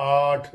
8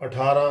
18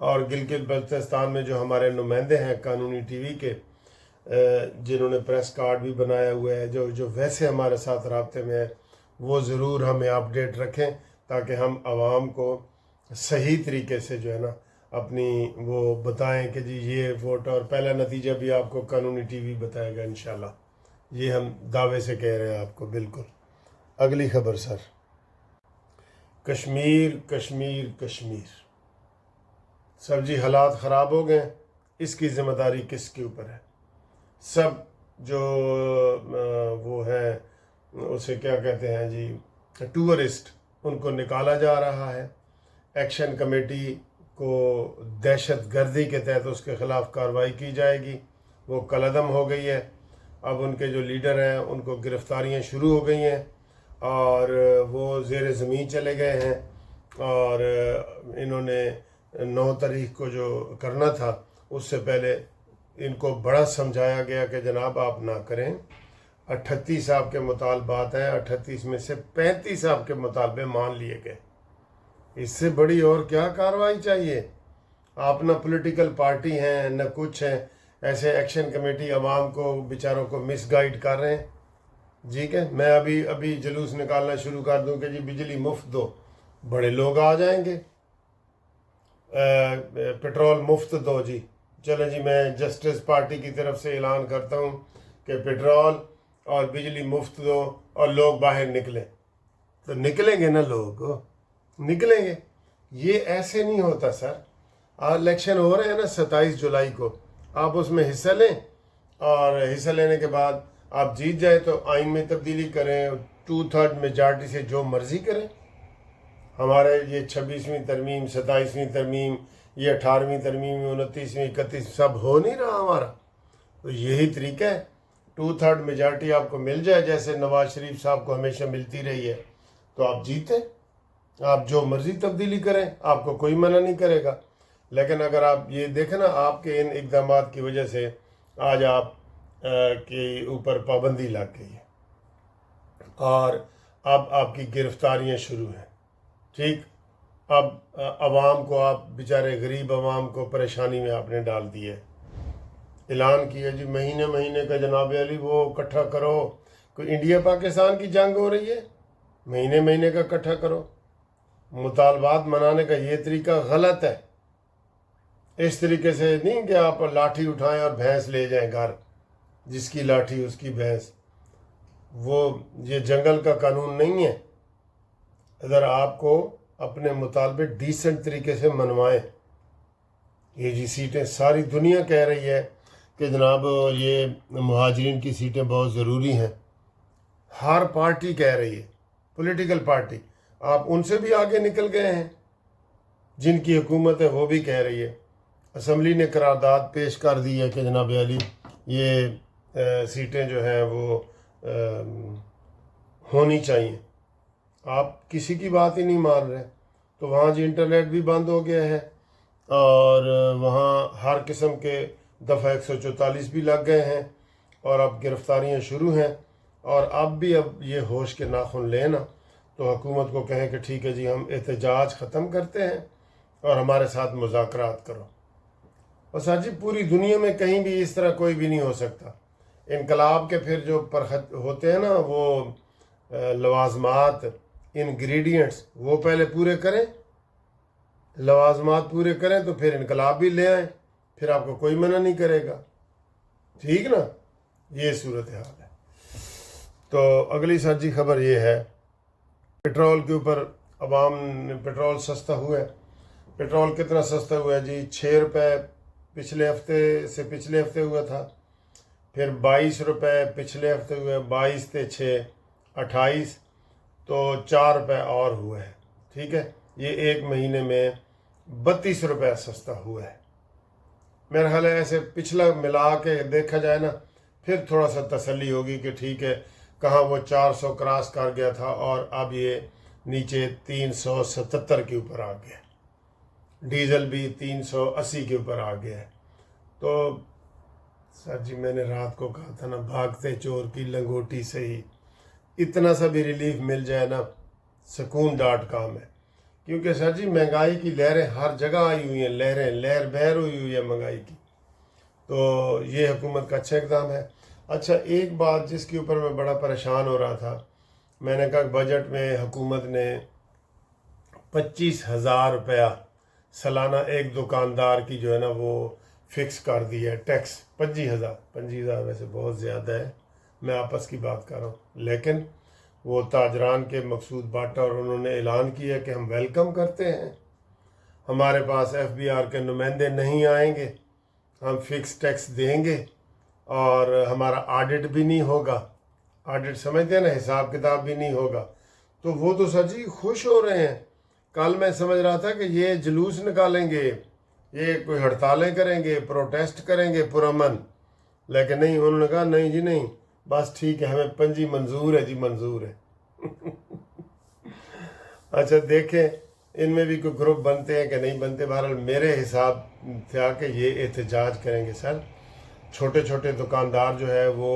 اور گلگت بلتستان میں جو ہمارے نمائندے ہیں قانونی ٹی وی کے، جنہوں نے پریس کارڈ بھی بنایا ہوا ہے، جو ویسے ہمارے ساتھ رابطے میں ہے، وہ ضرور ہمیں اپڈیٹ رکھیں تاکہ ہم عوام کو صحیح طریقے سے جو ہے نا اپنی وہ بتائیں کہ جی یہ ووٹ، اور پہلا نتیجہ بھی آپ کو قانونی ٹی وی بتائے گا انشاءاللہ، یہ ہم دعوے سے کہہ رہے ہیں آپ کو بالکل۔ اگلی خبر سر، کشمیر کشمیر کشمیر، سر جی حالات خراب ہو گئے، اس کی ذمہ داری کس کے اوپر ہے؟ سب جو وہ ہے اسے کیا کہتے ہیں جی، ٹورسٹ، ان کو نکالا جا رہا ہے۔ ایکشن کمیٹی کو دہشت گردی کے تحت اس کے خلاف کارروائی کی جائے گی، وہ کالعدم ہو گئی ہے۔ اب ان کے جو لیڈر ہیں ان کو گرفتاریاں شروع ہو گئی ہیں اور وہ زیر زمین چلے گئے ہیں، اور انہوں نے 9 تاریخ کو جو کرنا تھا اس سے پہلے ان کو بڑا سمجھایا گیا کہ جناب آپ نہ کریں۔ 38 آپ کے مطالبات ہیں، 38 میں سے 35 آپ کے مطالبے مان لیے گئے۔ اس سے بڑی اور کیا کارروائی چاہیے؟ آپ نہ پولیٹیکل پارٹی ہیں نہ کچھ ہیں، ایسے ایکشن کمیٹی عوام کو بیچاروں کو مس گائیڈ کر رہے ہیں۔ ٹھیک ہے، میں ابھی جلوس نکالنا شروع کر دوں کہ جی بجلی مفت دو، بڑے لوگ آ جائیں گے۔ پیٹرول مفت دو جی، چلیں جی میں جسٹس پارٹی کی طرف سے اعلان کرتا ہوں کہ پیٹرول اور بجلی مفت دو اور لوگ باہر نکلیں، تو نکلیں گے نا، لوگ نکلیں گے۔ یہ ایسے نہیں ہوتا سر۔ الیکشن ہو رہے ہیں نا 27 جولائی کو، آپ اس میں حصہ لیں اور حصہ لینے کے بعد آپ جیت جائیں تو آئین میں تبدیلی کریں، 2/3 میجارٹی سے جو مرضی کریں۔ ہمارے یہ 26ویں ترمیم، 27ویں ترمیم، یہ 18ویں ترمیم، 29ویں، 31 سب ہو نہیں رہا ہمارا، تو یہی طریقہ ہے۔ 2/3 میجارٹی آپ کو مل جائے جیسے نواز شریف صاحب کو ہمیشہ ملتی رہی ہے تو آپ جیتے، آپ جو مرضی تبدیلی کریں، آپ کو کوئی منع نہیں کرے گا۔ لیکن اگر آپ یہ دیکھیں نا، آپ کے ان اقدامات کی وجہ سے آج آپ کے اوپر پابندی لگ گئی ہے اور اب آپ کی گرفتاریاں شروع ہیں۔ ٹھیک، اب عوام کو، آپ بیچارے غریب عوام کو پریشانی میں آپ نے ڈال دی ہے۔ اعلان کیا جی مہینے کا جناب علی وہ اکٹھا کرو، کوئی انڈیا پاکستان کی جنگ ہو رہی ہے، مہینے کا اکٹھا کرو۔ مطالبات منانے کا یہ طریقہ غلط ہے۔ اس طریقے سے نہیں کہ آپ لاٹھی اٹھائیں اور بھینس لے جائیں گھر، جس کی لاٹھی اس کی بھینس، وہ یہ جنگل کا قانون نہیں ہے۔ اگر آپ کو اپنے مطالبے ڈیسنٹ طریقے سے منوائیں، یہ جی سیٹیں ساری دنیا کہہ رہی ہے کہ جناب یہ مہاجرین کی سیٹیں بہت ضروری ہیں، ہر پارٹی کہہ رہی ہے، پولیٹیکل پارٹی، آپ ان سے بھی آگے نکل گئے ہیں۔ جن کی حکومت ہے وہ بھی کہہ رہی ہے، اسمبلی نے قرارداد پیش کر دی ہے کہ جناب علی یہ سیٹیں جو ہیں وہ ہونی چاہیے، آپ کسی کی بات ہی نہیں مان رہے۔ تو وہاں جی انٹرنیٹ بھی بند ہو گیا ہے اور وہاں ہر قسم کے دفعہ 144 بھی لگ گئے ہیں اور اب گرفتاریاں شروع ہیں، اور اب یہ ہوش کے ناخن لینا تو حکومت کو کہیں کہ ٹھیک ہے جی ہم احتجاج ختم کرتے ہیں اور ہمارے ساتھ مذاکرات کرو۔ اور سر جی پوری دنیا میں کہیں بھی اس طرح کوئی بھی نہیں ہو سکتا۔ انقلاب کے پھر جو ہوتے ہیں نا وہ لوازمات، انگریڈینٹس، وہ پہلے پورے کریں، لوازمات پورے کریں تو پھر انقلاب بھی لے آئیں، پھر آپ کو کوئی منع نہیں کرے گا۔ ٹھیک نا، یہ صورتحال ہے۔ تو اگلی سر جی خبر یہ ہے، پیٹرول کے اوپر عوام نے، پیٹرول سستا ہوا ہے۔ پیٹرول کتنا سستا ہوا ہے جی؟ 6 روپے پچھلے ہفتے ہوا تھا، پھر 22 روپے پچھلے ہفتے ہوئے، 22 تے 6 28، تو 4 روپے اور ہوا ہے۔ ٹھیک ہے، یہ ایک مہینے میں 32 روپے سستا ہوا ہے۔ میرا خیال ہے ایسے پچھلا ملا کے دیکھا جائے نا، پھر تھوڑا سا تسلی ہوگی کہ ٹھیک ہے، کہاں وہ 400 کراس کر گیا تھا اور اب یہ نیچے 377 کے اوپر آ گیا، ڈیزل بھی 380 کے اوپر آ گیا ہے۔ تو سر جی میں نے رات کو کہا تھا نا، بھاگتے چور کی لنگوٹی سے ہی اتنا سا بھی ریلیف مل جائے نا، سکون .com ہے۔ کیونکہ سر جی مہنگائی کی لہریں ہر جگہ آئی ہوئی ہیں، لہر بہر ہوئی ہے مہنگائی کی، تو یہ حکومت کا اچھا اقدام ہے۔ اچھا ایک بات جس کے اوپر میں بڑا پریشان ہو رہا تھا، میں نے کہا بجٹ میں حکومت نے 25,000 روپیہ سالانہ ایک دکاندار کی جو ہے نا وہ فکس کر دی ہے ٹیکس۔ 25,000 ویسے بہت زیادہ ہے، میں آپس کی بات کر رہا ہوں، لیکن وہ تاجران کے مقصود باٹا اور انہوں نے اعلان کیا کہ ہم ویلکم کرتے ہیں، ہمارے پاس FBR کے نمائندے نہیں آئیں گے، ہم فکس ٹیکس دیں گے اور ہمارا آڈٹ بھی نہیں ہوگا، آڈٹ سمجھتے ہیں نا، حساب کتاب بھی نہیں ہوگا۔ تو وہ تو سر جی خوش ہو رہے ہیں۔ کل میں سمجھ رہا تھا کہ یہ جلوس نکالیں گے، یہ کوئی ہڑتالیں کریں گے، پروٹیسٹ کریں گے پرامن، لیکن نہیں، انہوں نے کہا نہیں جی نہیں، بس ٹھیک ہے، ہمیں پنجی منظور ہے جی، منظور ہے۔ اچھا دیکھیں ان میں بھی کوئی گروپ بنتے ہیں کہ نہیں بنتے، بہرحال میرے حساب تھا کہ یہ احتجاج کریں گے سر۔ چھوٹے چھوٹے دکاندار جو ہے وہ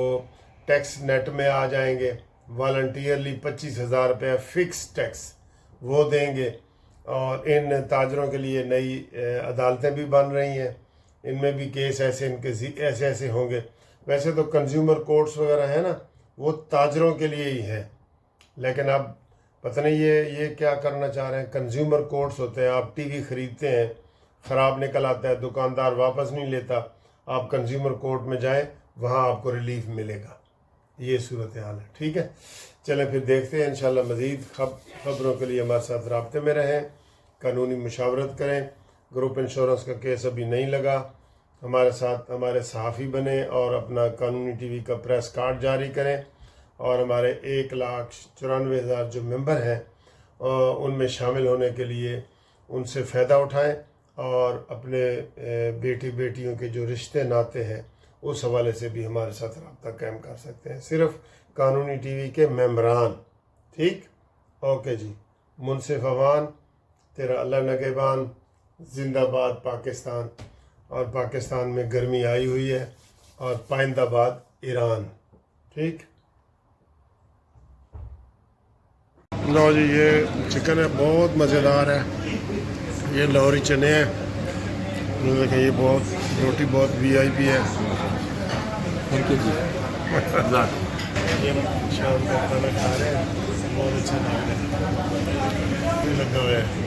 ٹیکس نیٹ میں آ جائیں گے، والنٹیئرلی 25,000 روپیہ فکس ٹیکس وہ دیں گے، اور ان تاجروں کے لیے نئی عدالتیں بھی بن رہی ہیں، ان میں بھی کیس ایسے ان کے ایسے ہوں گے۔ ویسے تو کنزیومر کورٹس وغیرہ ہیں نا، وہ تاجروں کے لیے ہی ہیں، لیکن اب پتہ نہیں یہ کیا کرنا چاہ رہے ہیں۔ کنزیومر کورٹس ہوتے ہیں، آپ ٹی وی خریدتے ہیں، خراب نکل آتا ہے، دکاندار واپس نہیں لیتا، آپ کنزیومر کورٹ میں جائیں، وہاں آپ کو ریلیف ملے گا۔ یہ صورتحال ہے، ٹھیک ہے۔ چلیں پھر دیکھتے ہیں انشاءاللہ مزید خبروں کے لیے ہمارے ساتھ رابطے میں رہیں، قانونی مشاورت کریں۔ گروپ انشورنس کا کیس ابھی نہیں لگا، ہمارے ساتھ ہمارے صحافی بنیں اور اپنا قانونی ٹی وی کا پریس کارڈ جاری کریں، اور ہمارے 1,94,000 جو ممبر ہیں ان میں شامل ہونے کے لیے ان سے فائدہ اٹھائیں، اور اپنے بیٹی بیٹیوں کے جو رشتے ناتے ہیں اس حوالے سے بھی ہمارے ساتھ رابطہ قائم کر سکتے ہیں، صرف قانونی ٹی وی کے ممبران، ٹھیک؟ اوکے جی۔ منصف اوان، تیرا اللہ نگہبان، زندہ باد پاکستان، اور پاکستان میں گرمی آئی ہوئی ہے، اور پائندہ باد ایران، ٹھیک؟ لو جی یہ چکن ہے، بہت مزیدار ہے، یہ لاہوری چنے ہیں، دیکھیں یہ روٹی بہت VIP ہے۔ یہ شام کا کھانا کھا رہے ہیں، بہت اچھا لگا ہوا ہے۔